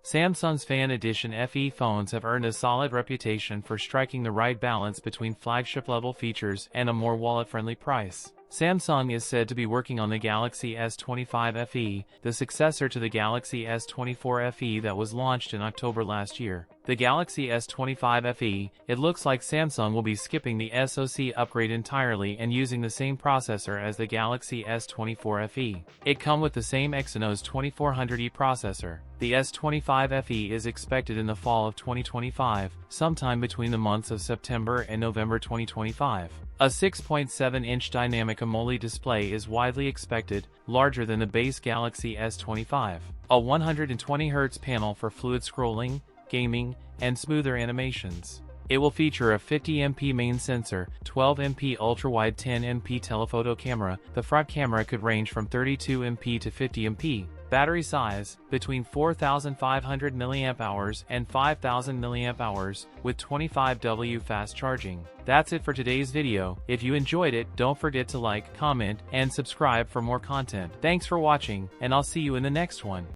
Samsung's Fan Edition FE phones have earned a solid reputation for striking the right balance between flagship-level features and a more wallet-friendly price. Samsung is said to be working on the Galaxy S25 FE, the successor to the Galaxy S24 FE that was launched in October last year. The Galaxy S25 FE, it looks like Samsung will be skipping the SoC upgrade entirely and using the same processor as the Galaxy S24 FE. It comes with the same Exynos 2400E processor. The S25 FE is expected in the fall of 2025, sometime between the months of September and November 2025. A 6.7-inch dynamic AMOLED display is widely expected, larger than the base Galaxy S25. A 120Hz panel for fluid scrolling, gaming, and smoother animations. It will feature a 50MP main sensor, 12MP ultra-wide 10MP telephoto camera. The front camera could range from 32MP to 50MP. Battery size, between 4,500 mAh and 5,000 mAh, with 25W fast charging. That's it for today's video. If you enjoyed it, don't forget to like, comment, and subscribe for more content. Thanks for watching, and I'll see you in the next one.